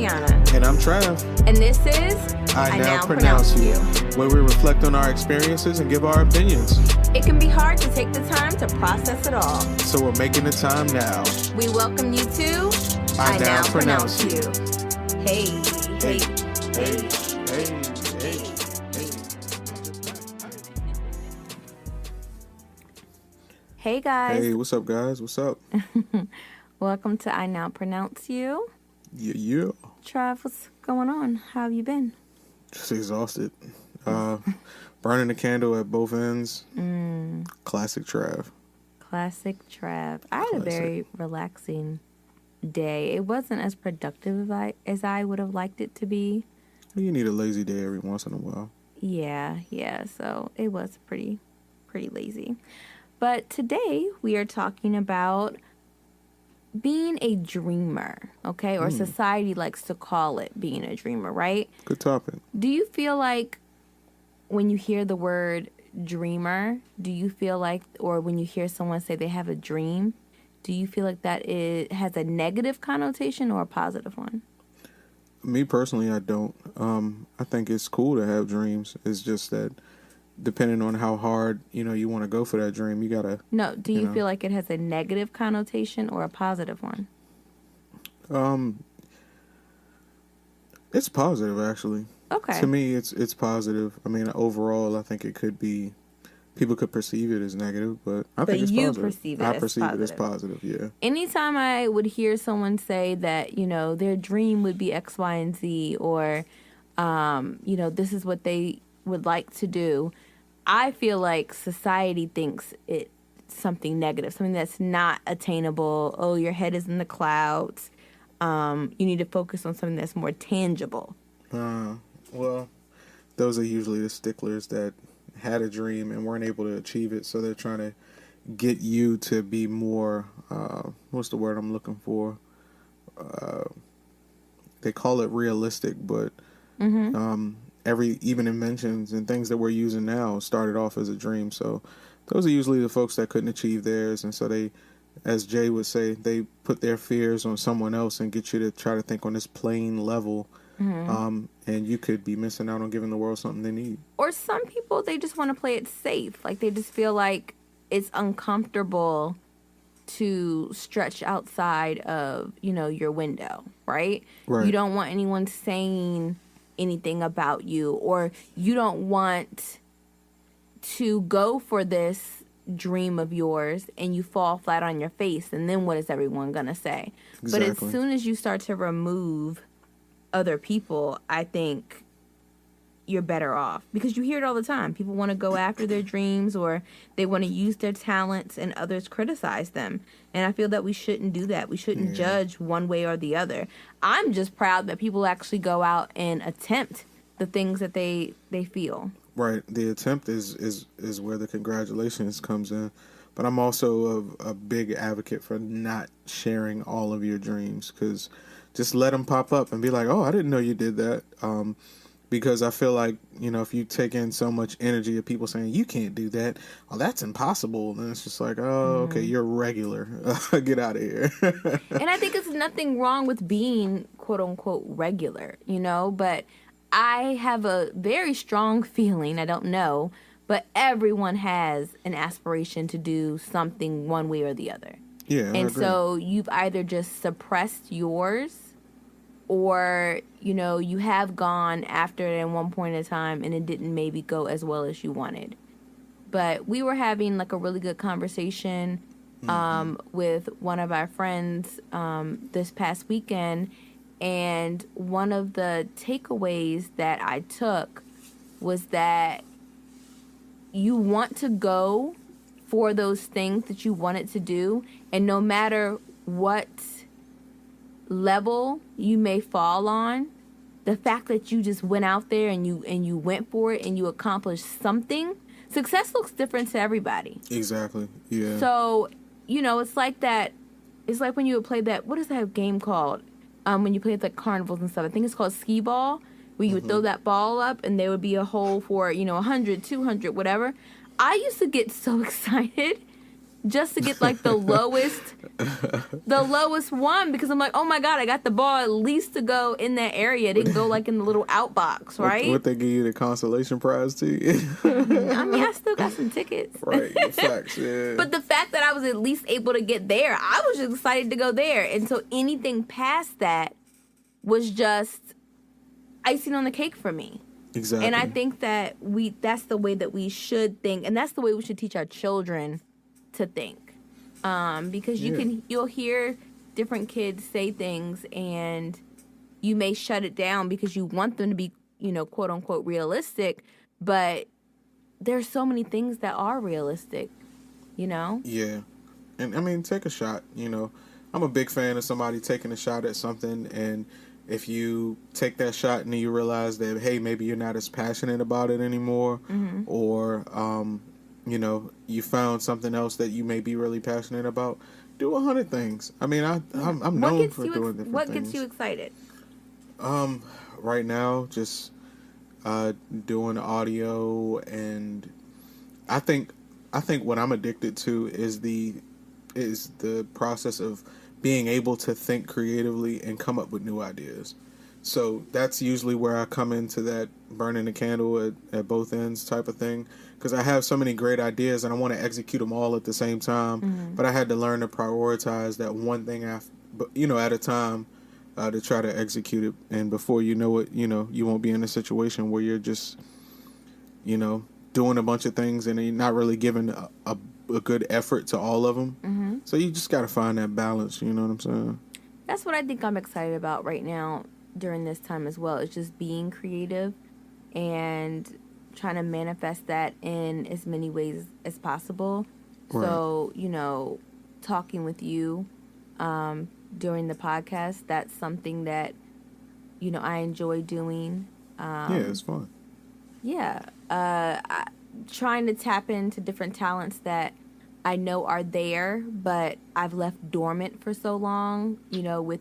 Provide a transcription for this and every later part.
Teonna. And I'm Trav. And this is I Now Pronounce You, where we reflect on our experiences and give our opinions. It can be hard to take the time to process it all. So we're making the time now. We welcome you to I Now Pronounce You. Hey, hey, hey, hey. Hey guys. Hey, what's up, guys? What's up? Welcome to I Now Pronounce You. Yeah. Trav, what's going on? How have you been? Just exhausted. Burning the candle at both ends. Classic Trav. Classic Trav. I had a very relaxing day. It wasn't as productive as I would have liked it to be. You need a lazy day every once in a while. Yeah. So it was pretty lazy. But today we are talking about being a dreamer, okay? Or society likes to call it being a dreamer, right? Good topic. Do you feel like when you hear the word dreamer, do you feel like, or when you hear someone say they have a dream, do you feel like that it has a negative connotation or a positive one? Me personally, I don't. I think it's cool to have dreams. It's just that depending on how hard, you want to go for that dream, you gotta... No, do you feel like it has a negative connotation or a positive one? It's positive, actually. Okay. To me, it's positive. I mean, overall, I think it could be... People could perceive it as negative, but I think it's positive. I perceive it as positive, yeah. Anytime I would hear someone say that, their dream would be X, Y, and Z, or, this is what they would like to do, I feel like society thinks it's something negative, something that's not attainable. Oh, your head is in the clouds. You need to focus on something that's more tangible. Well, those are usually the sticklers that had a dream and weren't able to achieve it, so they're trying to get you to be more, what's the word I'm looking for? They call it realistic, but every even inventions and things that we're using now started off as a dream. So those are usually the folks that couldn't achieve theirs, and so they, as Jay would say, they put their fears on someone else and get you to try to think on this plane level. And you could be missing out on giving the world something they need. Or some people, they just want to play it safe. Like they just feel like it's uncomfortable to stretch outside of, your window, right? You don't want anyone saying anything about you, or you don't want to go for this dream of yours and you fall flat on your face, and then what is everyone gonna say? Exactly. But as soon as you start to remove other people, I think you're better off, because you hear it all the time. People want to go after their dreams, or they want to use their talents, and others criticize them. And I feel that we shouldn't do that. We shouldn't judge one way or the other. I'm just proud that people actually go out and attempt the things that they feel. Right. The attempt is where the congratulations comes in. But I'm also a big advocate for not sharing all of your dreams, because just let them pop up and be like, oh, I didn't know you did that. Because I feel like, if you take in so much energy of people saying, you can't do that, oh, that's impossible, then it's just like, oh, okay, you're regular. Get out of here. And I think it's nothing wrong with being, quote unquote, regular, but I have a very strong feeling, I don't know, but everyone has an aspiration to do something one way or the other. Yeah, and so you've either just suppressed yours, or, you have gone after it at one point in time and it didn't maybe go as well as you wanted. But we were having like a really good conversation with one of our friends this past weekend. And one of the takeaways that I took was that you want to go for those things that you wanted to do. And no matter what level you may fall on, the fact that you just went out there and you went for it and you accomplished something. Success looks different to everybody. Exactly. Yeah. So, it's like that. It's like when you would play that, what is that game called? When you play at the carnivals and stuff. I think it's called skee ball, where you would throw that ball up and there would be a hole for, 100, 200, whatever. I used to get so excited just to get like the lowest one, because I'm like, oh my God, I got the ball at least to go in that area. It didn't go like in the little outbox, right? What they give you the consolation prize to? I mean, I still got some tickets. Right, facts, yeah. But the fact that I was at least able to get there, I was just excited to go there. And so anything past that was just icing on the cake for me. Exactly. And I think that that's the way that we should think, and that's the way we should teach our children to think. Because you'll hear different kids say things and you may shut it down because you want them to be, quote unquote realistic, but there's so many things that are realistic, Yeah. And I mean, take a shot, I'm a big fan of somebody taking a shot at something, and if you take that shot and you realize that, hey, maybe you're not as passionate about it anymore, mm-hmm. or, you found something else that you may be really passionate about, do 100 things. I mean, I'm known for doing different things. What gets you excited? Right now, just doing audio, and I think what I'm addicted to is the process of being able to think creatively and come up with new ideas. So that's usually where I come into that burning the candle at both ends type of thing, because I have so many great ideas and I want to execute them all at the same time. Mm-hmm. But I had to learn to prioritize that one thing at a time to try to execute it. And before you know it, you won't be in a situation where you're just, doing a bunch of things and you're not really giving a good effort to all of them. Mm-hmm. So you just got to find that balance. You know what I'm saying? That's what I think I'm excited about right now during this time as well. It's just being creative and trying to manifest that in as many ways as possible. Right. So, talking with you during the podcast, that's something that, I enjoy doing. Yeah, it's fun. Yeah. Trying to tap into different talents that I know are there, but I've left dormant for so long, with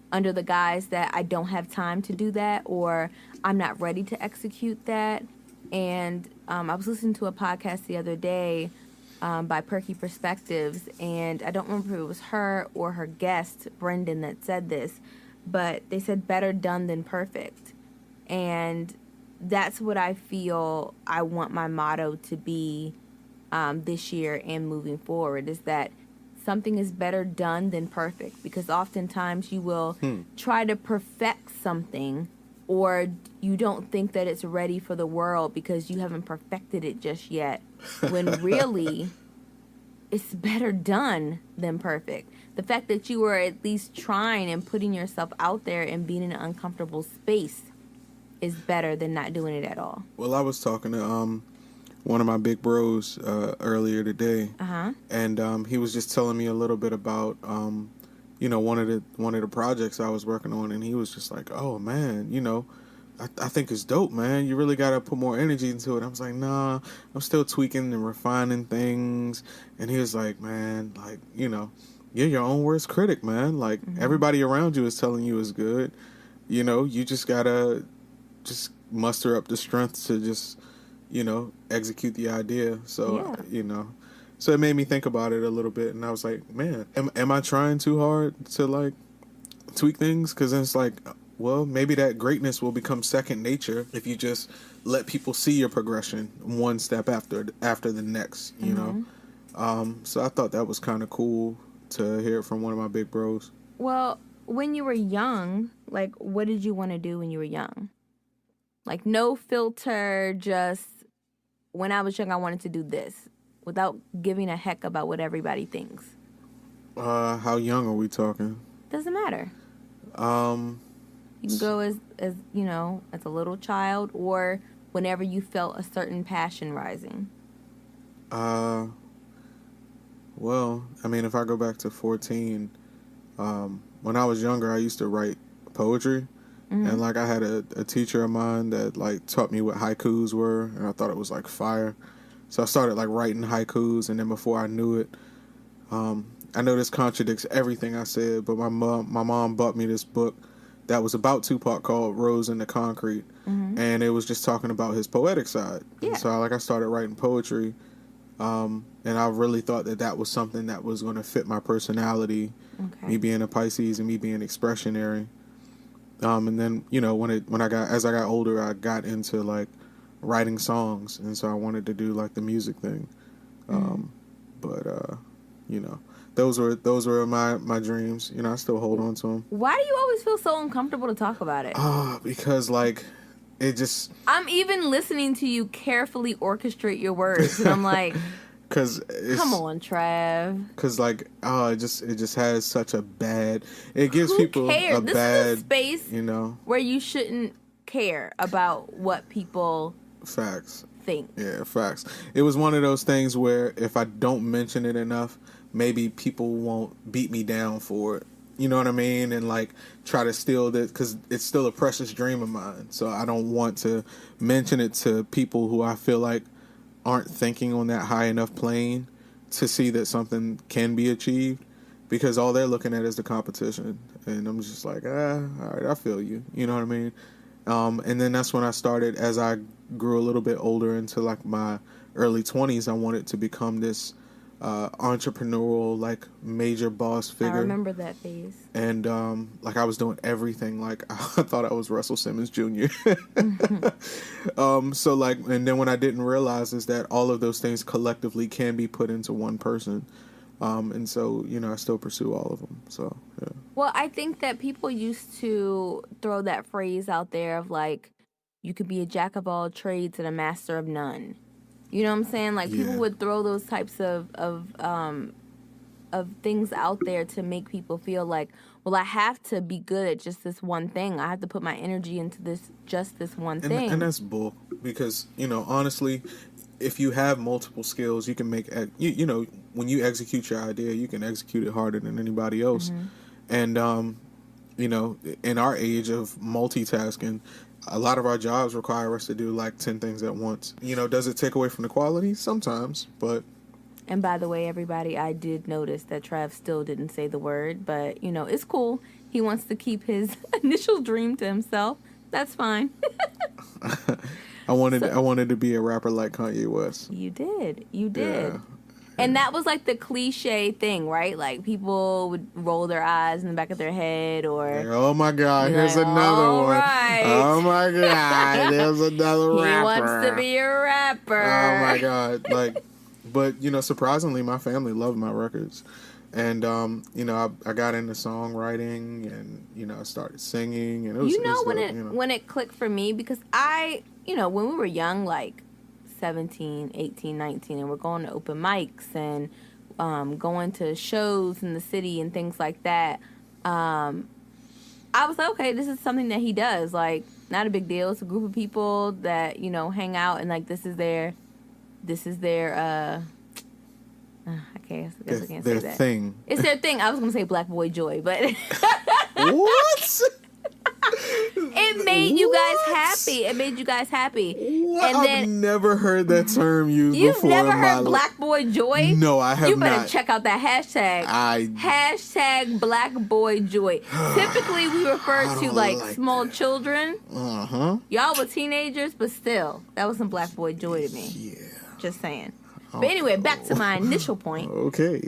under the guise that I don't have time to do that, or I'm not ready to execute that. And I was listening to a podcast the other day by Perky Perspectives, and I don't remember if it was her or her guest, Brendan, that said this, but they said better done than perfect. And that's what I feel I want my motto to be this year and moving forward, is that something is better done than perfect, because oftentimes you will try to perfect something, or you don't think that it's ready for the world because you haven't perfected it just yet, when really it's better done than perfect. The fact that you were at least trying and putting yourself out there and being in an uncomfortable space is better than not doing it at all. Well, I was talking to one of my big bros earlier today, and he was just telling me a little bit about one of the projects I was working on, and he was just like, "Oh man, I think it's dope, man. You really got to put more energy into it." I was like, "Nah, I'm still tweaking and refining things." And he was like, "Man, like, you're your own worst critic, man. Like, everybody around you is telling you it's good. You just gotta just muster up the strength to just, execute the idea." So, so it made me think about it a little bit, and I was like, man, am I trying too hard to, like, tweak things? Because then it's like, well, maybe that greatness will become second nature if you just let people see your progression one step after the next, So I thought that was kind of cool to hear it from one of my big bros. Well, when you were young, like, what did you want to do when you were young? Like, no filter, just when I was young, I wanted to do this, without giving a heck about what everybody thinks. How young are we talking? Doesn't matter. You can go as as a little child, or whenever you felt a certain passion rising. Well, I mean, if I go back to 14, when I was younger, I used to write poetry. And, like, I had a teacher of mine that, like, taught me what haikus were, and I thought it was, like, fire. So I started, like, writing haikus, and then before I knew it, I know this contradicts everything I said, but my mom bought me this book that was about Tupac called Rose in the Concrete, and it was just talking about his poetic side. Yeah. And so, I started writing poetry And I really thought that was something that was going to fit my personality, me being a Pisces and me being expressionary. And then, you know, as I got older, I got into like writing songs, and so I wanted to do like the music thing. But you know, those were my dreams. You know, I still hold on to them. Why do you always feel so uncomfortable to talk about it? Because like it just. I'm even listening to you carefully orchestrate your words, and I'm like, come on, Trav. Because like, it just has such a bad. It gives Who people cares? a This bad is a space, you know, where you shouldn't care about what people facts think. Yeah, facts. It was one of those things where if I don't mention it enough, maybe people won't beat me down for it. You know what I mean? And like try to steal that, because it's still a precious dream of mine. So I don't want to mention it to people who I feel like aren't thinking on that high enough plane to see that something can be achieved, because all they're looking at is the competition. And I'm just like, all right, I feel you. You know what I mean? And then that's when I started, as I grew a little bit older into like my early 20s, I wanted to become this entrepreneurial, like major boss figure. I remember that phase. And like I was doing everything. Like I thought I was Russell Simmons Jr. So like, and then when I didn't realize is that all of those things collectively can be put into one person. And so, you know, I still pursue all of them. So, yeah. Well, I think that people used to throw that phrase out there of like, you could be a jack of all trades and a master of none. You know what I'm saying? Like, people would throw those types of things out there to make people feel like, well, I have to be good at just this one thing. I have to put my energy into just this one thing. And that's bull. Because, you know, honestly, if you have multiple skills, you can make, you know, when you execute your idea, you can execute it harder than anybody else. And, you know, in our age of multitasking, a lot of our jobs require us to do like 10 things at once. You know, does it take away from the quality? Sometimes, but. And by the way, everybody, I did notice that Trav still didn't say the word, but, you know, it's cool. He wants to keep his initial dream to himself. That's fine. I wanted to be a rapper like Kanye West. You did. Yeah. And And that was like the cliche thing, right? Like people would roll their eyes in the back of their head, or like, oh my God, here's like, another one. Right. Oh my God, there's another rapper. He wants to be a rapper. Oh my God, like, but you know, surprisingly, my family loved my records, and you know, I got into songwriting, and you know, I started singing, and it was, when it clicked for me, because you know, when we were young, like 17, 18, 19, and we're going to open mics and going to shows in the city and things like that, I was like, okay, this is something that he does. Like, not a big deal. It's a group of people that, you know, hang out, and like this is their I guess I can't say that. Thing. It's their thing. I was gonna say Black Boy Joy, but what? It made you guys happy. It made you guys happy. What? And then, I've never heard that term used before. You've never heard Black Boy Joy? No, I have not. You better check out that hashtag. Hashtag Black Boy Joy. Typically, we refer to like small children. Y'all were teenagers, but still, that was some Black Boy Joy to me. Yeah. Just saying. But anyway, back to my initial point. Okay.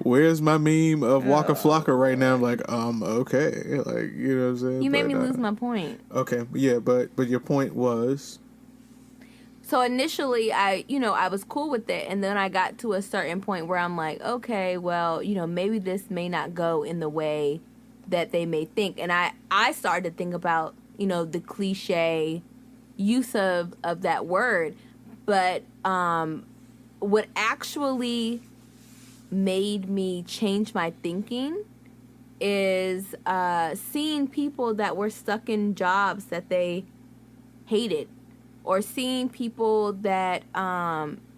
Where's my meme of Waka Flocka right now? I'm like, okay. Like, you know what I'm saying? You made me lose my point. Okay. Yeah, but your point was? So initially, I was cool with it. And then I got to a certain point where I'm like, okay, well, you know, maybe this may not go in the way that they may think. And I started to think about, you know, the cliche use of that word. But what actually made me change my thinking is seeing people that were stuck in jobs that they hated, or seeing people that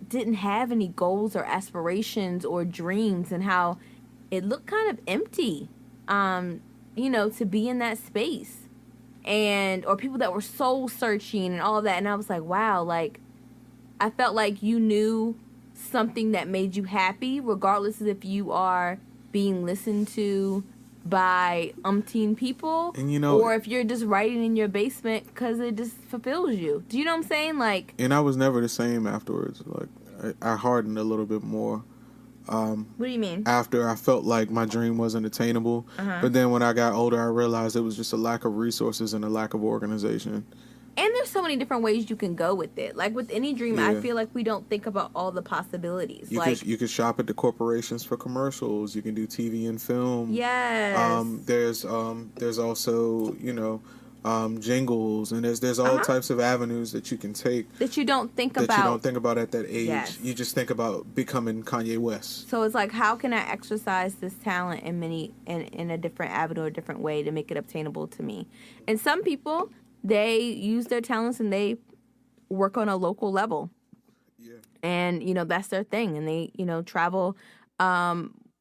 didn't have any goals or aspirations or dreams, and how it looked kind of empty, you know, to be in that space, or people that were soul searching and all of that. And I was like, wow, like, I felt like you knew something that made you happy, regardless of if you are being listened to by umpteen people, and you know, or if you're just writing in your basement because it just fulfills you. Do you know what I'm saying? Like, and I was never the same afterwards. Like, I hardened a little bit more. What do you mean? After I felt like my dream wasn't attainable. But then when I got older, I realized it was just a lack of resources and a lack of organization. And there's so many different ways you can go with it. Like with any dream, I feel like we don't think about all the possibilities. You could shop at the corporations for commercials. You can do TV and film. Yes. There's also, jingles, and there's all types of avenues that you can take that you don't think about. That you don't think about at that age. Yes. You just think about becoming Kanye West. So it's like, how can I exercise this talent in a different avenue, a different way to make it obtainable to me? And some people, they use their talents and they work on a local level. Yeah. And, that's their thing. And they, travel,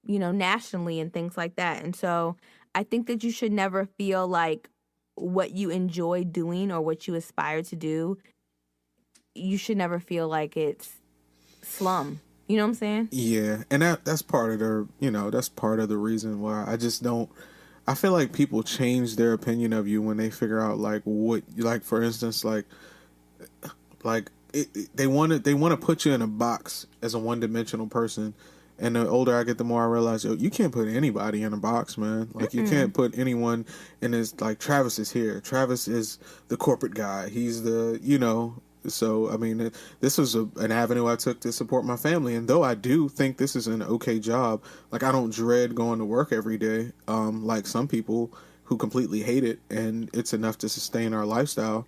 nationally and things like that. And so I think that you should never feel like what you enjoy doing or what you aspire to do, you should never feel like it's slum. You know what I'm saying? Yeah. And that's part of that's part of the reason why I just don't. I feel like people change their opinion of you when they figure out for instance, they want to put you in a box as a one-dimensional person. And the older I get, the more I realize, you can't put anybody in a box, man. Like, you can't put anyone in this, like, Travis is here. Travis is the corporate guy. He's the, So, I mean, this was an avenue I took to support my family. And though I do think this is an okay job, like, I don't dread going to work every day, like some people who completely hate it. And it's enough to sustain our lifestyle.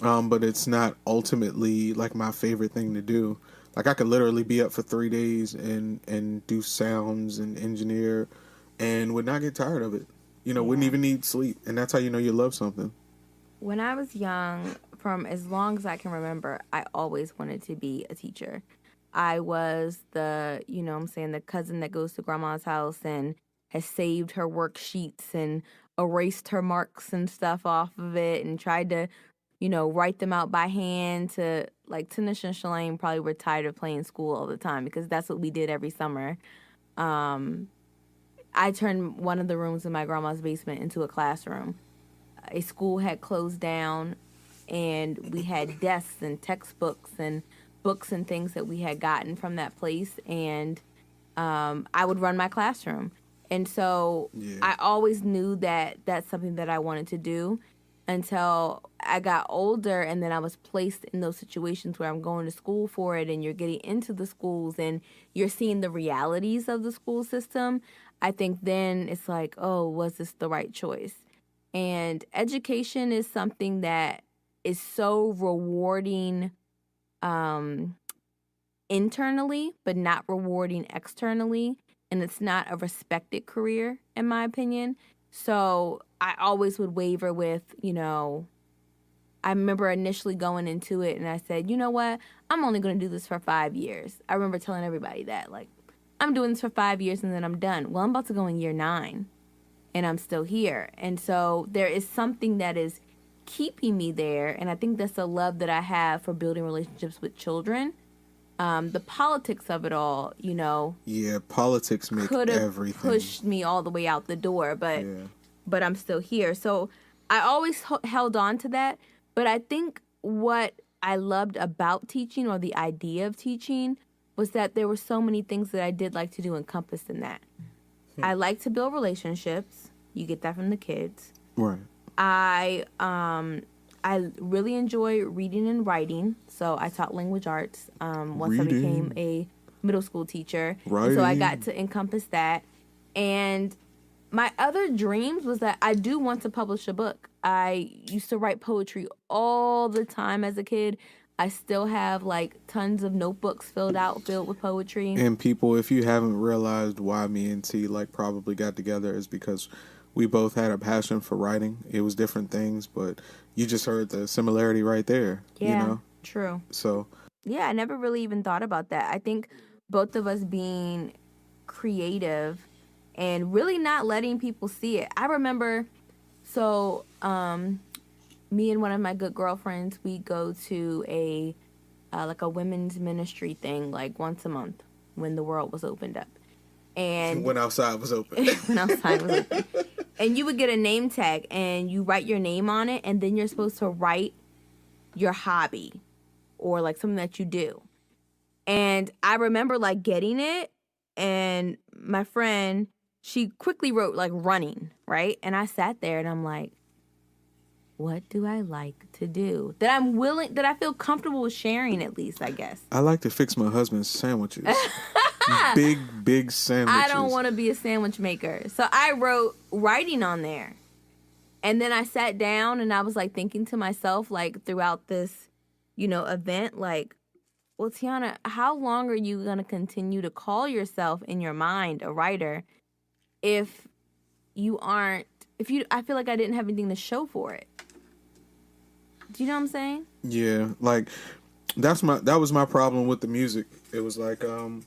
But it's not ultimately, like, my favorite thing to do. Like, I could literally be up for 3 days and do sounds and engineer and would not get tired of it. Wouldn't even need sleep. And that's how you know you love something. When I was young, from as long as I can remember, I always wanted to be a teacher. I was the cousin that goes to grandma's house and has saved her worksheets and erased her marks and stuff off of it and tried to write them out by hand. To like Tanisha and Shalane probably were tired of playing school all the time because that's what we did every summer. I turned one of the rooms in my grandma's basement into a classroom. A school had closed down, and we had desks and textbooks and books and things that we had gotten from that place, and I would run my classroom. And so I always knew that that's something that I wanted to do. Until I got older, and then I was placed in those situations where I'm going to school for it, and you're getting into the schools and you're seeing the realities of the school system. I think then it's like, oh, was this the right choice? And education is something that is so rewarding internally, but not rewarding externally. And it's not a respected career, in my opinion. So I always would waver with, I remember initially going into it and I said, you know what? I'm only going to do this for 5 years. I remember telling everybody that, like, I'm doing this for 5 years and then I'm done. Well, I'm about to go in year 9 and I'm still here. And so there is something that is keeping me there. And I think that's the love that I have for building relationships with children. The politics of it all, Yeah, politics make everything. Pushed me all the way out the door, but I'm still here. So I always held on to that. But I think what I loved about teaching, or the idea of teaching, was that there were so many things that I did like to do encompassed in that. I like to build relationships. You get that from the kids. Right. I really enjoy reading and writing, so I taught language arts once I became a middle school teacher. Right. So I got to encompass that. And my other dreams was that I do want to publish a book. I used to write poetry all the time as a kid. I still have like tons of notebooks filled with poetry. And people, if you haven't realized why me and T probably got together, is because we both had a passion for writing. It was different things, but you just heard the similarity right there. Yeah, true. So yeah, I never really even thought about that. I think both of us being creative and really not letting people see it. I remember, me and one of my good girlfriends, we go to a women's ministry thing like once a month when the world was opened up. And when outside was open. When outside was open. And you would get a name tag and you write your name on it, and then you're supposed to write your hobby or like something that you do. And I remember like getting it, and my friend, she quickly wrote like running, right? And I sat there and I'm like, what do I like to do that I feel comfortable with sharing, at least, I guess. I like to fix my husband's sandwiches. big sandwiches. I don't want to be a sandwich maker. So I wrote writing on there. And then I sat down and I was like thinking to myself, like throughout this, event, like, well, Teonna, how long are you going to continue to call yourself in your mind a writer if I feel like I didn't have anything to show for it. Do you know what I'm saying? Yeah, like that was my problem with the music. It was like, well,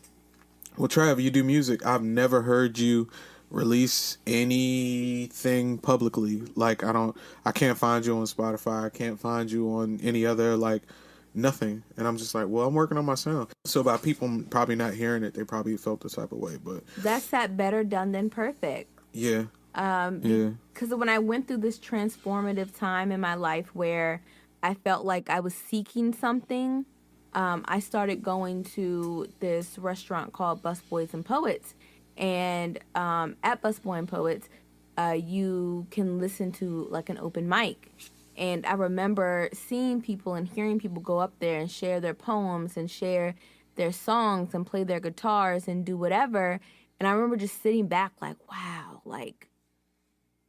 Trav, you do music. I've never heard you release anything publicly. Like I can't find you on Spotify. I can't find you on any other, like, nothing. And I'm just like, well, I'm working on my sound. So by people probably not hearing it, they probably felt the type of way. But that's that better done than perfect. Yeah. Because when I went through this transformative time in my life where I felt like I was seeking something, I started going to this restaurant called Busboys and Poets. And at Busboy and Poets, you can listen to like an open mic. And I remember seeing people and hearing people go up there and share their poems and share their songs and play their guitars and do whatever. And I remember just sitting back like, wow, like,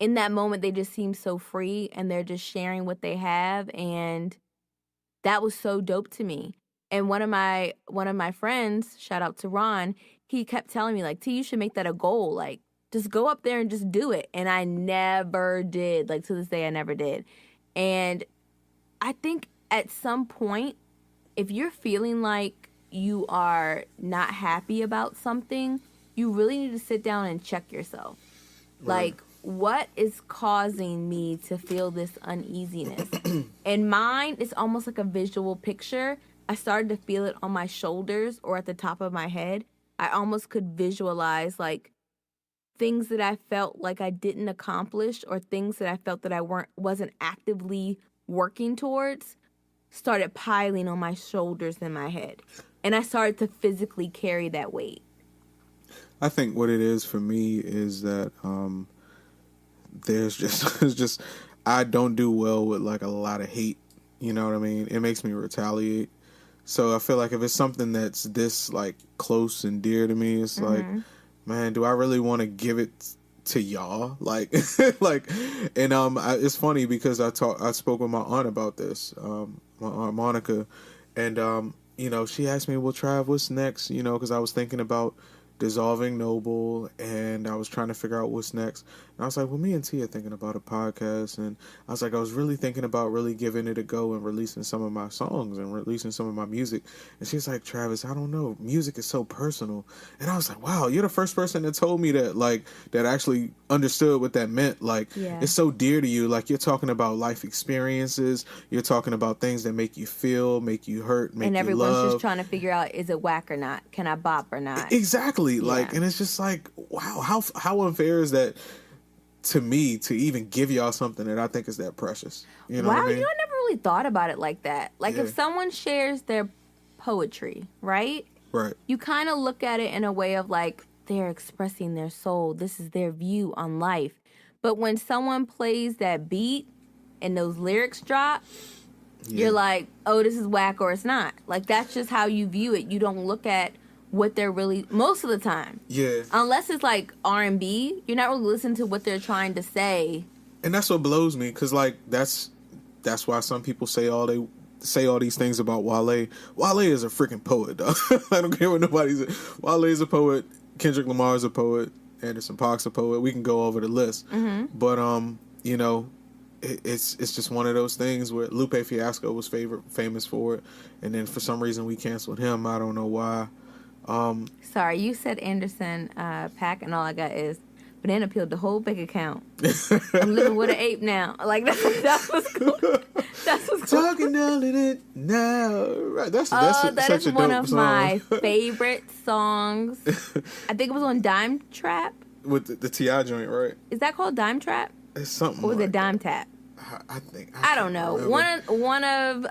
in that moment, they just seem so free and they're just sharing what they have. And that was so dope to me. And one of my friends, shout out to Ron, he kept telling me, like, T, you should make that a goal. Like, just go up there and just do it. And I never did. Like, to this day, I never did. And I think at some point, if you're feeling like you are not happy about something, you really need to sit down and check yourself. Right. Like, what is causing me to feel this uneasiness? And mine is almost like a visual picture. I started to feel it on my shoulders or at the top of my head. I almost could visualize like things that I felt like I didn't accomplish or things that I felt that I wasn't actively working towards started piling on my shoulders and my head. And I started to physically carry that weight. I think what it is for me is that there's just it's just I don't do well with like a lot of hate. You know what I mean? It makes me retaliate. So I feel like if it's something that's this like close and dear to me, it's like, man, do I really want to give it to y'all? Like, like, and it's funny because I spoke with my aunt about this, my aunt Monica, and she asked me, well, Trav, what's next? Because I was thinking about dissolving Noble, and I was trying to figure out what's next. And I was like, well, me and T are thinking about a podcast, and I was like, I was really thinking about really giving it a go and releasing some of my songs and releasing some of my music. And she's like, Travis, I don't know, music is so personal. And I was like, wow, you're the first person that told me that, like, that actually understood what that meant. Like, It's so dear to you. Like, you're talking about life experiences, you're talking about things that make you feel, make you hurt, make you love. And everyone's just trying to figure out, is it whack or not? Can I bop or not? Exactly. Like, and it's just like, wow, how unfair is that to me to even give y'all something that I think is that precious? You know what I mean? I never really thought about it like that. Like, if someone shares their poetry, right? Right. You kind of look at it in a way of like, they're expressing their soul. This is their view on life. But when someone plays that beat and those lyrics drop, you're like, oh, this is whack or it's not. Like, that's just how you view it. You don't look at what they're really, most of the time. Yeah. Unless it's like R&B, you're not really listening to what they're trying to say. And that's what blows me, because like that's why some people say all these things about Wale. Wale is a freaking poet, dog. I don't care what nobody says. Wale is a poet. Kendrick Lamar is a poet. Anderson .Paak's a poet. We can go over the list. But it's just one of those things where Lupe Fiasco was famous for it, and then for some reason we canceled him. I don't know why. Sorry, you said Anderson .Paak, and all I got is banana peeled the whole bank account. I'm living with an ape now. Like, that's what's cool. That's what's cool. Talking down in it now. Right. That's that such is a one dope of song. my favorite songs. I think it was on Dime Trap. With the T.I. joint, right? Is that called Dime Trap? It's something. Or was like it Dime Tap? I don't know. One of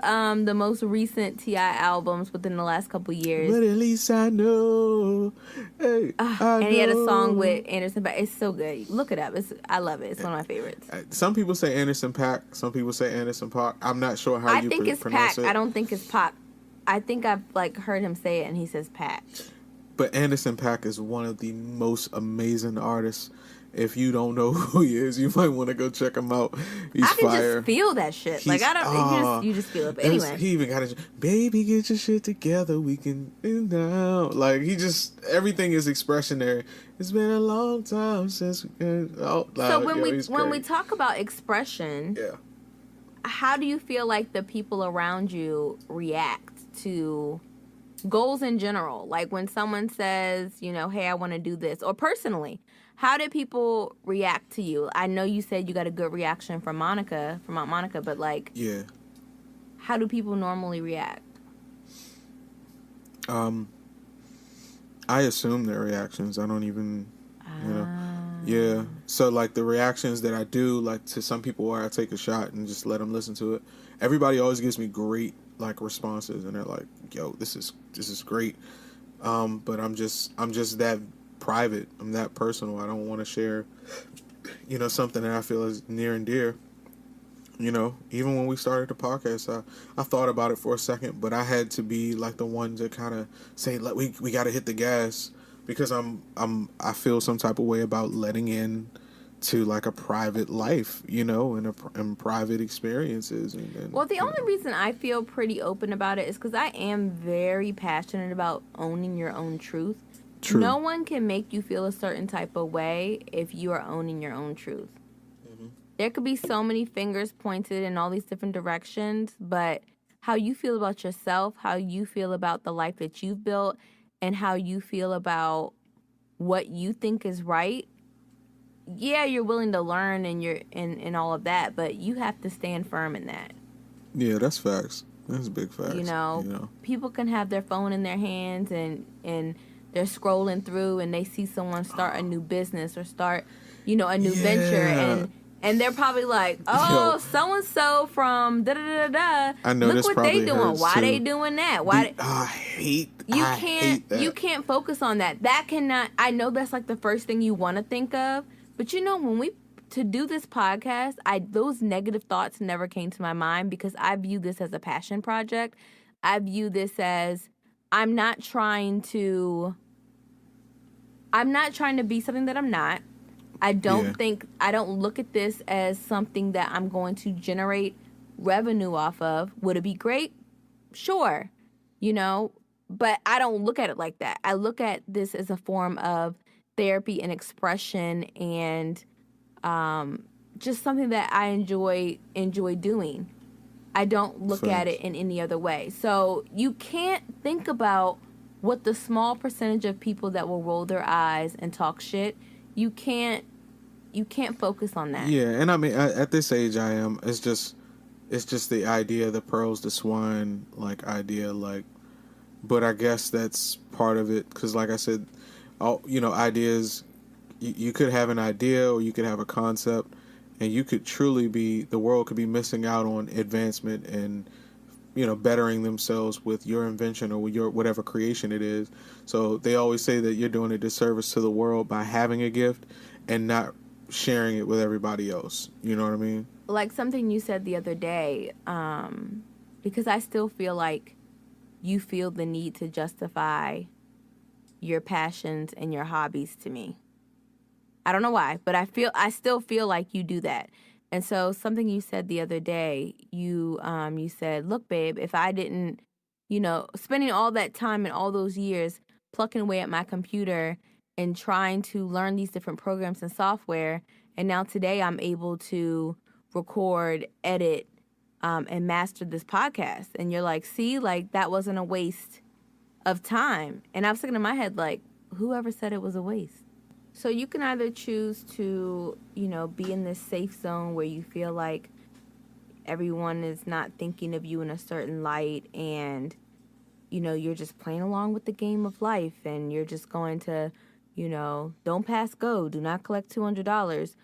the most recent T.I. albums within the last couple years. But at least I know. Hey, and he had a song with Anderson .Paak. It's so good. Look it up. I love it. It's one of my favorites. Some people say Anderson .Paak. Some people say Anderson .Paak. I'm not sure how you pronounce Paak. it. I don't think it's Paak. I think I've heard him say it, and he says Paak. But Anderson .Paak is one of the most amazing artists. If you don't know who he is, you might want to go check him out. He's fire. I can just feel that shit. You just feel it. But anyway, he even got baby, get your shit together. We can now. Everything is expressionary. It's been a long time since. So when we talk about expression, how do you feel like the people around you react to goals in general? Like when someone says, hey, I want to do this, or personally. How did people react to you? I know you said you got a good reaction from Aunt Monica, but how do people normally react? I assume their reactions. I don't even, Yeah. So the reactions that I do, to some people where I take a shot and just let them listen to it. Everybody always gives me great responses, and they're like, "Yo, this is great." But I'm just that private. I'm that personal. I don't want to share, something that I feel is near and dear. Even when we started the podcast, I thought about it for a second, but I had to be the one to kind of say, we got to hit the gas, because I feel some type of way about letting in to a private life, and private experiences. Well, the only reason I feel pretty open about it is because I am very passionate about owning your own truth. True. No one can make you feel a certain type of way if you are owning your own truth. Mm-hmm. There could be so many fingers pointed in all these different directions, but how you feel about yourself, how you feel about the life that you've built, and how you feel about what you think is right. Yeah, you're willing to learn and all of that, but you have to stand firm in that. Yeah, that's facts. That's big facts. People can have their phone in their hands and they're scrolling through and they see someone start a new business or start, a new venture and they're probably like, so-and-so from da-da-da-da. I know. Look what they doing. Why they doing that? I hate that. You can't focus on that. That cannot, I know that's the first thing you want to think of, but when to do this podcast, those negative thoughts never came to my mind because I view this as a passion project. I view this as I'm not trying to be something that I'm not. I don't look at this as something that I'm going to generate revenue off of. Would it be great? Sure. But I don't look at it like that. I look at this as a form of therapy and expression and just something that I enjoy doing. I don't look at it in any other way. So you can't think about what the small percentage of people that will roll their eyes and talk shit. You can't focus on that. Yeah, and I mean at this age I am. It's just the idea, the pearls, the swine idea. But I guess that's part of it because, like I said, ideas. You could have an idea or you could have a concept. And you could truly the world could be missing out on advancement and, bettering themselves with your invention or with your whatever creation it is. So they always say that you're doing a disservice to the world by having a gift and not sharing it with everybody else. You know what I mean? Like something you said the other day, because I still feel like you feel the need to justify your passions and your hobbies to me. I don't know why, but I still feel like you do that. And so something you said the other day, you said, look, babe, if I didn't, spending all that time and all those years plucking away at my computer and trying to learn these different programs and software, and now today I'm able to record, edit, and master this podcast. And you're like, see, that wasn't a waste of time. And I was thinking in my head, whoever said it was a waste? So you can either choose to, be in this safe zone where you feel like everyone is not thinking of you in a certain light and, you're just playing along with the game of life and you're just going to, don't pass go, do not collect $200.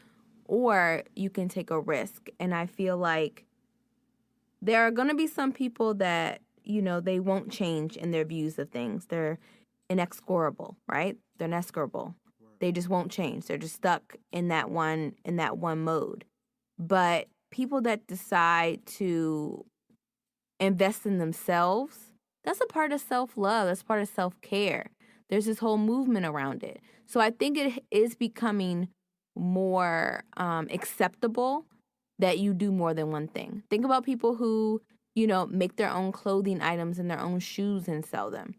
or you can take a risk. And I feel like there are going to be some people that, they won't change in their views of things. They're inexorable, right? They're inexorable. They just won't change. They're just stuck in that one mode. But people that decide to invest in themselves, that's a part of self-love. That's part of self-care. There's this whole movement around it. So I think it is becoming more acceptable that you do more than one thing. Think about people who, make their own clothing items and their own shoes and sell them.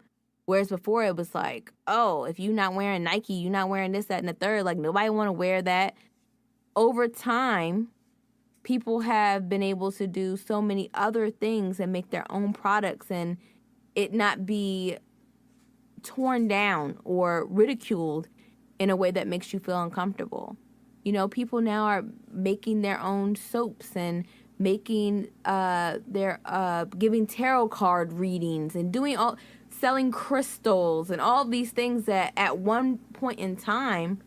Whereas before it was like, oh, if you're not wearing Nike, you're not wearing this, that, and the third. Like, nobody want to wear that. Over time, people have been able to do so many other things and make their own products and it not be torn down or ridiculed in a way that makes you feel uncomfortable. People now are making their own soaps and making giving tarot card readings and selling crystals and all these things that at one point in time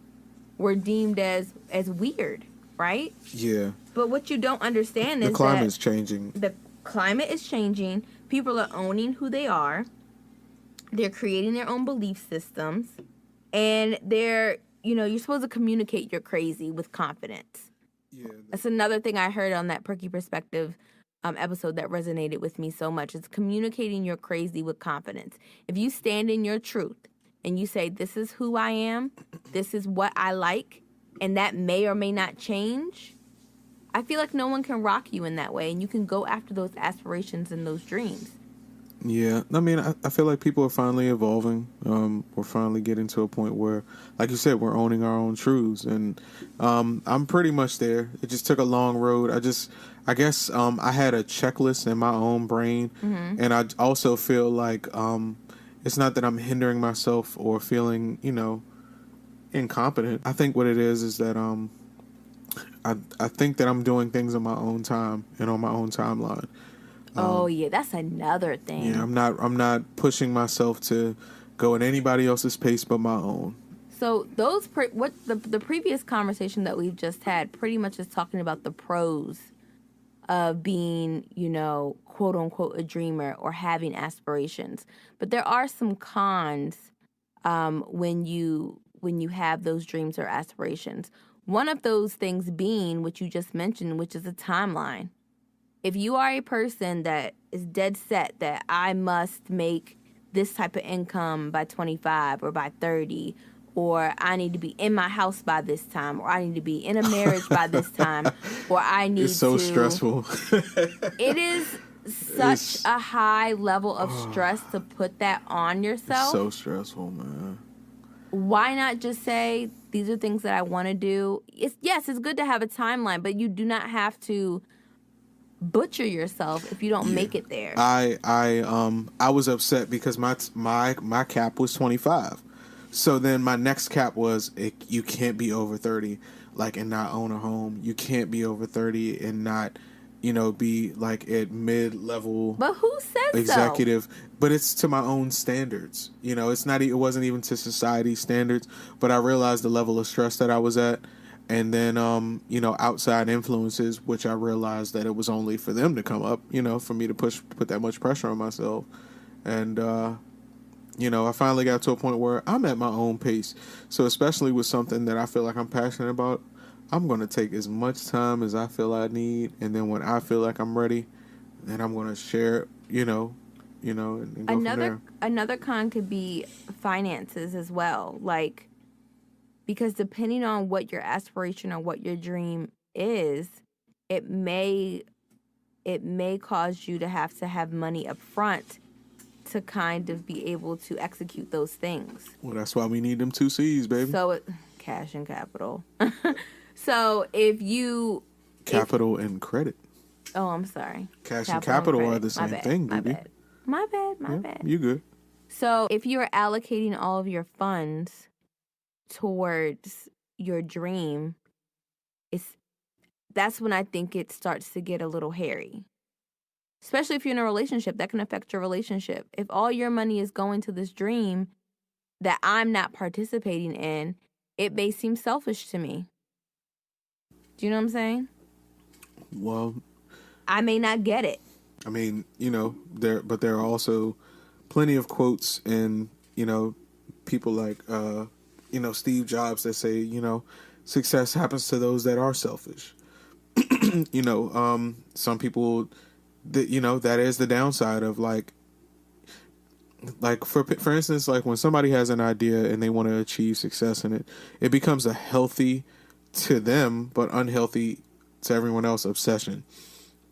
were deemed as weird, right? Yeah. But what you don't understand is the climate's changing. The climate is changing. People are owning who they are. They're creating their own belief systems. And you're supposed to communicate you're crazy with confidence. Yeah. That's another thing I heard on that Perky Perspective episode that resonated with me so much. It's communicating you're crazy with confidence. If you stand in your truth and you say, this is who I am, this is what I like, and that may or may not change, I feel like no one can rock you in that way, and you can go after those aspirations and those dreams. Yeah, I mean, I feel like people are finally evolving. We're finally getting to a point where, like you said, we're owning our own truths, and I'm pretty much there. It just took a long road. I guess I had a checklist in my own brain, and I also feel like it's not that I'm hindering myself or feeling, incompetent. I think what it is that I think that I'm doing things on my own time and on my own timeline. Yeah, that's another thing. Yeah, I'm not pushing myself to go at anybody else's pace but my own. So the previous conversation that we've just had pretty much is talking about the pros of being, quote unquote, a dreamer or having aspirations. But there are some cons when you have those dreams or aspirations. One of those things being what you just mentioned, which is a timeline. If you are a person that is dead set that I must make this type of income by 25 or by 30, or I need to be in my house by this time, or I need to be in a marriage by this time, or I need to... It's so stressful. It is such a high level of stress to put that on yourself. It's so stressful, man. Why not just say, these are things that I want to do? Yes, it's good to have a timeline, but you do not have to butcher yourself if you don't make it there. I was upset because my cap was 25. So then my next cap was you can't be over 30 and not own a home. You can't be over 30 and not be at mid-level. But who says executive? So? But it's to my own standards. It wasn't even to society standards, but I realized the level of stress that I was at. And then, outside influences, which I realized that it was only for them to come up, for me to put that much pressure on myself. And, I finally got to a point where I'm at my own pace. So especially with something that I feel like I'm passionate about, I'm going to take as much time as I feel I need. And then when I feel like I'm ready, then I'm going to share it, and go from there. Another con could be finances as well. Because depending on what your aspiration or what your dream is, it may cause you to have money up front to kind of be able to execute those things. Well, that's why we need them 2 C's, baby. So cash and capital. So if you... Capital and credit. Oh, I'm sorry. Cash and capital are the same thing, baby. My bad. You good. So if you're allocating all of your funds towards your dream, that's when I think it starts to get a little hairy. Especially if you're in a relationship, that can affect your relationship. If all your money is going to this dream that I'm not participating in, it may seem selfish to me. Do you know what I'm saying? Well, I may not get it. I mean, there are also plenty of quotes and, people like, Steve Jobs that say, success happens to those that are selfish. Some people that, that is the downside of like for instance, like when somebody has an idea and they want to achieve success in it, it becomes a healthy to them, but unhealthy to everyone else obsession.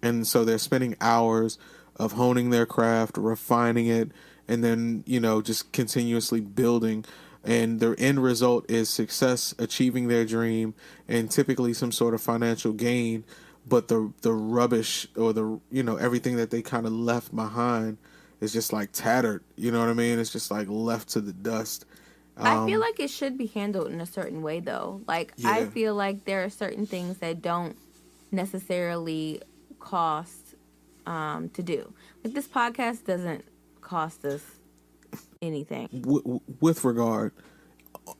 And so they're spending hours of honing their craft, refining it, and then, just continuously building. And their end result is success, achieving their dream, and typically some sort of financial gain. But the rubbish or everything that they kind of left behind is just like tattered. You know what I mean? It's just like left to the dust. I feel like it should be handled in a certain way, though. Like, yeah. I feel like there are certain things that don't necessarily cost to do. Like, this podcast doesn't cost us anything. With regard,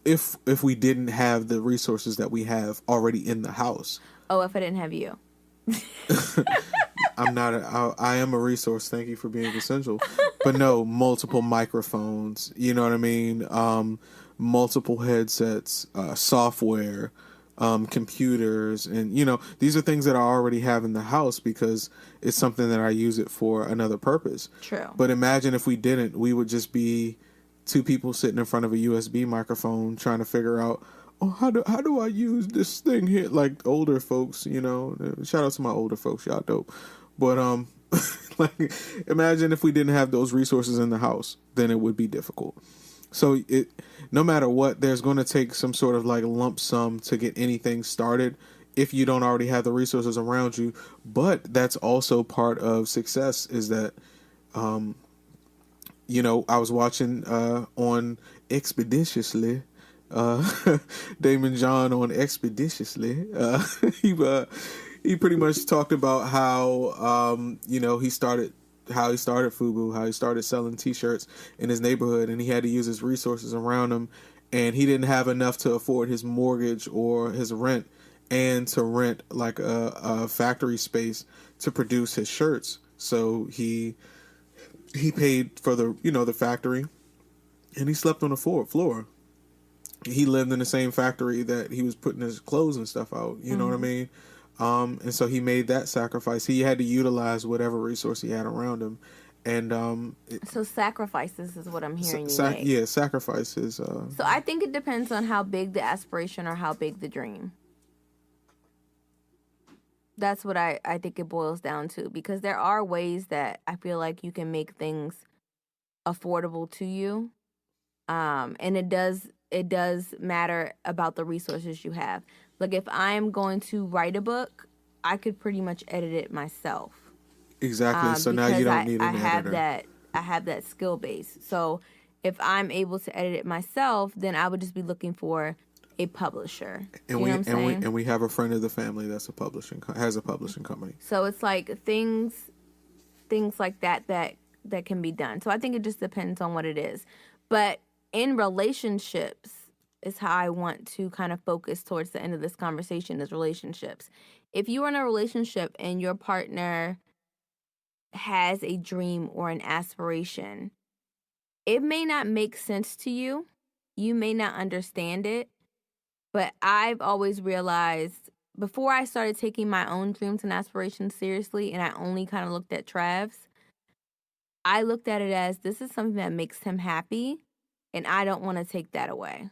if we didn't have the resources that we have already in the house. Oh, if I didn't have you. I am a resource. Thank you for being essential. But no, multiple microphones, you know what I mean? Multiple headsets, software, computers, and these are things that I already have in the house because it's something that I use it for another purpose. True. But imagine if we didn't, we would just be two people sitting in front of a USB microphone trying to figure out, how do I use this thing here? Like older folks, shout out to my older folks, y'all dope. But like, imagine if we didn't have those resources in the house, then it would be difficult. So no matter what, there's going to take some sort of like lump sum to get anything started if you don't already have the resources around you. But that's also part of success is that, I was watching on Expeditiously, Damon John on Expeditiously. He pretty much talked about how, he started FUBU, how he started selling T-shirts in his neighborhood, and he had to use his resources around him, and he didn't have enough to afford his mortgage or his rent, and to rent like a factory space to produce his shirts. So he paid for the factory, and he slept on the floor. He lived in the same factory that he was putting his clothes and stuff out. You know what I mean? And so he made that sacrifice. He had to utilize whatever resource he had around him. And so sacrifices is what I'm hearing you make. Yeah, sacrifices. So I think it depends on how big the aspiration or how big the dream. That's what I think it boils down to, because there are ways that I feel like you can make things affordable to you. And it does matter about the resources you have. Like, if I'm going to write a book, I could pretty much edit it myself. Exactly. So now you don't need an editor. I have that skill base. So if I'm able to edit it myself, then I would just be looking for a publisher. And we have a friend of the family that's has a publishing company. So it's like things like that can be done. So I think it just depends on what it is. But in relationships is how I want to kind of focus towards the end of this conversation, is relationships. If you are in a relationship and your partner has a dream or an aspiration, it may not make sense to you. You may not understand it. But I've always realized, before I started taking my own dreams and aspirations seriously, and I only kind of looked at Travs, I looked at it as, this is something that makes him happy, and I don't want to take that away.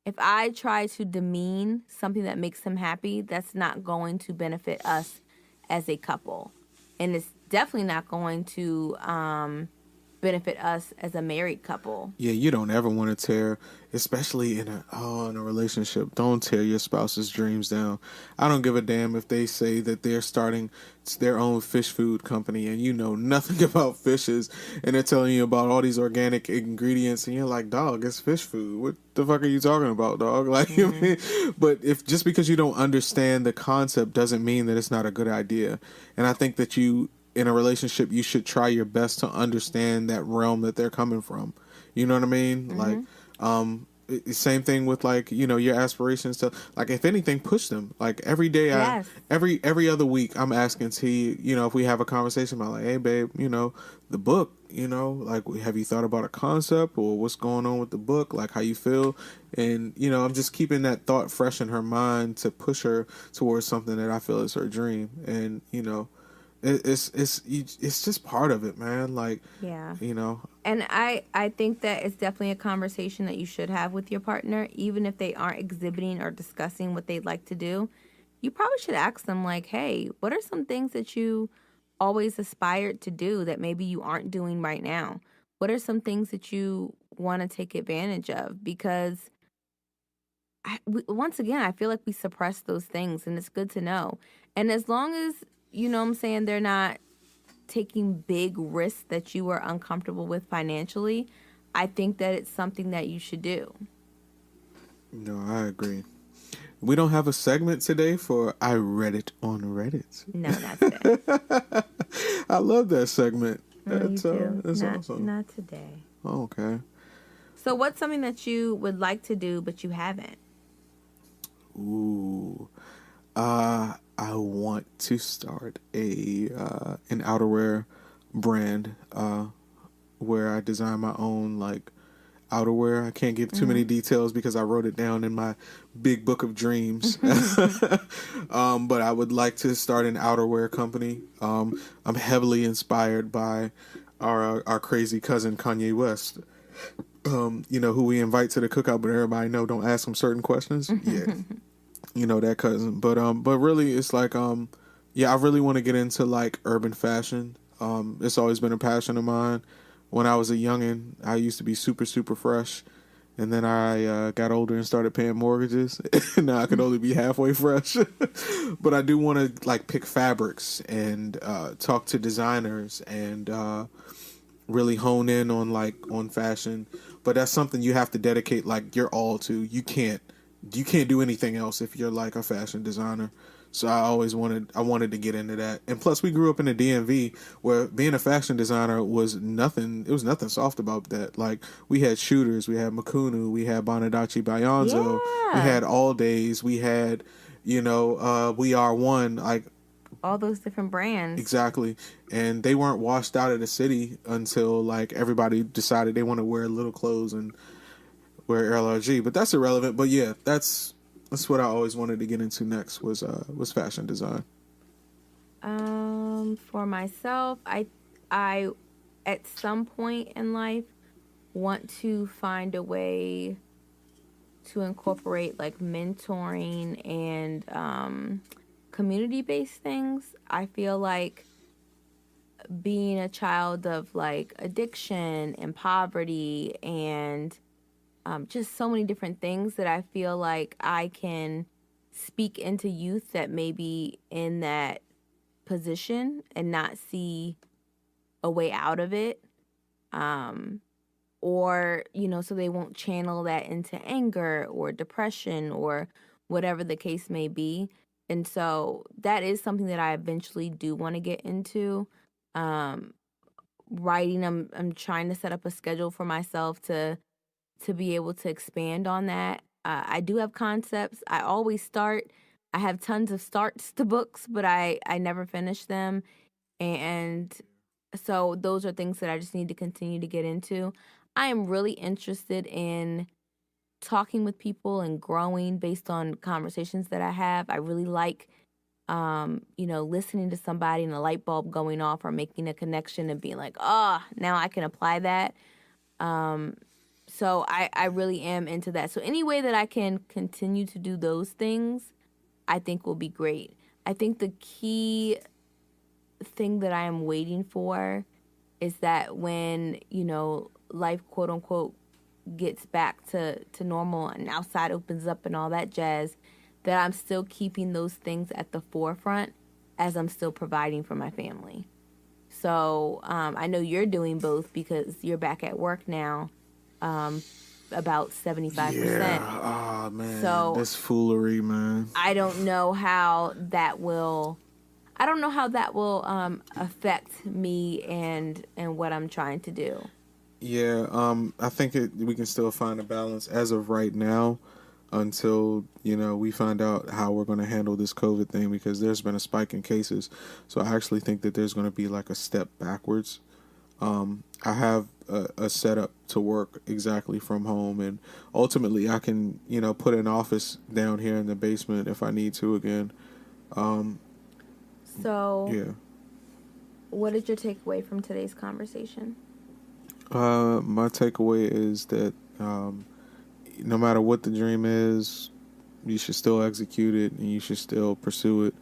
If I try to demean something that makes him happy, that's not going to benefit us as a couple. And it's definitely not going to benefit us as a married couple. Yeah, you don't ever want to tear, especially in a relationship, don't tear your spouse's dreams down. I don't give a damn if they say that they're starting their own fish food company and you know nothing about fishes, and they're telling you about all these organic ingredients, and you're like, dog, it's fish food. What the fuck are you talking about, dog? Like, I mean, but if just because you don't understand the concept doesn't mean that it's not a good idea. And I think that in a relationship, you should try your best to understand that realm that they're coming from. You know what I mean? Like, same thing with like, your aspirations to, like, if anything, push them. Like every day, Yes. every other week, I'm asking T, if we have a conversation about like, hey babe, the book, like, have you thought about a concept or what's going on with the book? Like how you feel. And, I'm just keeping that thought fresh in her mind to push her towards something that I feel is her dream. And, it's just part of it, man. Like, yeah. And I think that it's definitely a conversation that you should have with your partner, even if they aren't exhibiting or discussing what they'd like to do. You probably should ask them, like, hey, what are some things that you always aspired to do that maybe you aren't doing right now? What are some things that you want to take advantage of? Because once again, I feel like we suppress those things, and it's good to know. And as long as, what I'm saying, they're not taking big risks that you are uncomfortable with financially, I think that it's something that you should do. No, I agree. We don't have a segment today for I read it on Reddit. No, not today. I love that segment. That's awesome. Not today. Oh, okay. So what's something that you would like to do but you haven't? Ooh. I want to start an outerwear brand where I design my own like outerwear. I can't give too many details because I wrote it down in my big book of dreams. But I would like to start an outerwear company. I'm heavily inspired by our crazy cousin Kanye West. Who we invite to the cookout, but everybody know don't ask him certain questions. Yeah. That cousin. But really it's like I really want to get into like urban fashion. It's always been a passion of mine. When I was a youngin', I used to be super, super fresh. And then I got older and started paying mortgages. And now I can only be halfway fresh. But I do want to like pick fabrics and talk to designers and really hone in on fashion. But that's something you have to dedicate like your all to. You can't do anything else if you're like a fashion designer. So I wanted to get into that. And plus we grew up in the DMV where being a fashion designer was nothing. It was nothing soft about that. Like we had Shooters, we had Makunu, we had Bonadachi Bionzo, we had All Days, we had, We Are One, like all those different brands. Exactly. And they weren't washed out of the city until like everybody decided they want to wear little clothes and wear LRG. But that's irrelevant. But yeah, that's what I always wanted to get into next was fashion design. For myself, I at some point in life want to find a way to incorporate like mentoring and community-based things. I feel like being a child of like addiction and poverty and just so many different things that I feel like I can speak into youth that may be in that position and not see a way out of it. Or, so they won't channel that into anger or depression or whatever the case may be. And so that is something that I eventually do want to get into. Writing, I'm trying to set up a schedule for myself to be able to expand on that. I do have concepts. I always start. I have tons of starts to books, but I never finish them. And so those are things that I just need to continue to get into. I am really interested in talking with people and growing based on conversations that I have. I really like, listening to somebody and a light bulb going off or making a connection and being like, now I can apply that. So I really am into that. So any way that I can continue to do those things, I think will be great. I think the key thing that I am waiting for is that when, life, quote unquote, gets back to normal and outside opens up and all that jazz, that I'm still keeping those things at the forefront as I'm still providing for my family. So I know you're doing both because you're back at work now, about 75%. Yeah, oh man, so this foolery, man. I don't know how that will affect me and what I'm trying to do. Yeah, I think we can still find a balance as of right now until, we find out how we're going to handle this COVID thing, because there's been a spike in cases. So I actually think that there's going to be like a step backwards. I have a setup to work exactly from home, and ultimately I can, put an office down here in the basement if I need to again. So, Yeah. what is your takeaway from today's conversation? My takeaway is that no matter what the dream is, you should still execute it and you should still pursue it,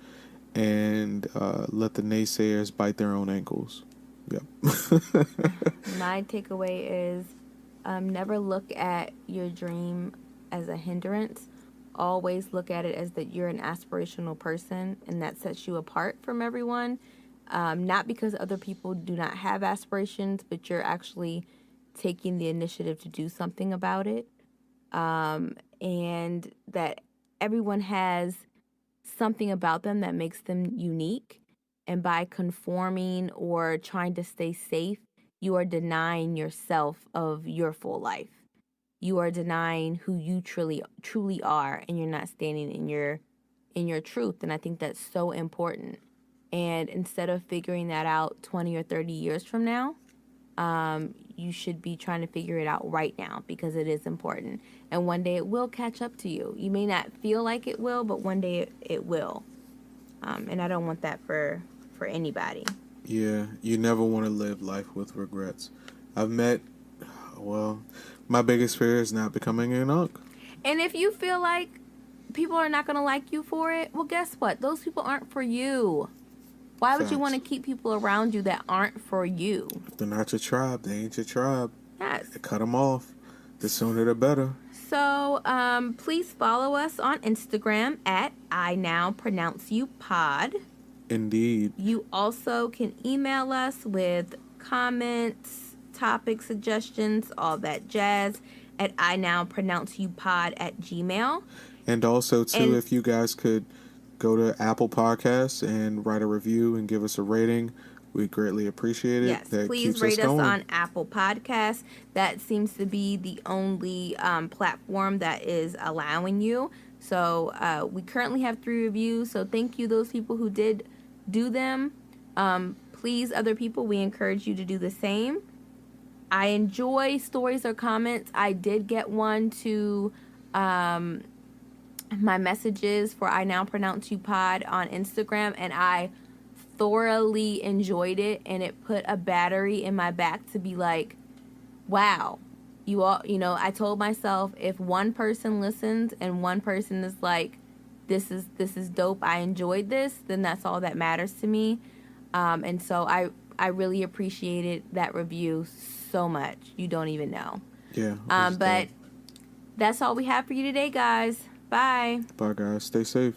and let the naysayers bite their own ankles. Yep. My takeaway is never look at your dream as a hindrance. Always look at it as that you're an aspirational person, and that sets you apart from everyone. Not because other people do not have aspirations, but you're actually taking the initiative to do something about it. And that everyone has something about them that makes them unique. And by conforming or trying to stay safe, you are denying yourself of your full life. You are denying who you truly are, and you're not standing in your truth. And I think that's so important. And instead of figuring that out 20 or 30 years from now, you should be trying to figure it out right now, because it is important. And one day it will catch up to you. You may not feel like it will, but one day it will. And I don't want that for anybody. Yeah, you never want to live life with regrets. My biggest fear is not becoming an unk. And if you feel like people are not going to like you for it, well, guess what? Those people aren't for you. Why would you want to keep people around you that aren't for you? If they're not your tribe, they ain't your tribe. Yes. Cut them off. The sooner the better. So please follow us on Instagram at inowpronounceyou. Indeed. You also can email us with comments, topic suggestions, all that jazz at inowpronounceyou@gmail. And also, too, if you guys could go to Apple Podcasts and write a review and give us a rating, we greatly appreciate it. Yes, please rate us on Apple Podcasts. That seems to be the only platform that is allowing you. So we currently have 3 reviews. So thank you, those people who did do them. Please, other people, we encourage you to do the same. I enjoy stories or comments. I did get one to my messages for I Now Pronounce You Pod on Instagram, and I thoroughly enjoyed it, and it put a battery in my back to be like, wow, I told myself, if one person listens and one person is like, this is dope, I enjoyed this, then that's all that matters to me. And so I really appreciated that review so much. You don't even know. Yeah. But that's all we have for you today, guys. Bye. Bye, guys. Stay safe.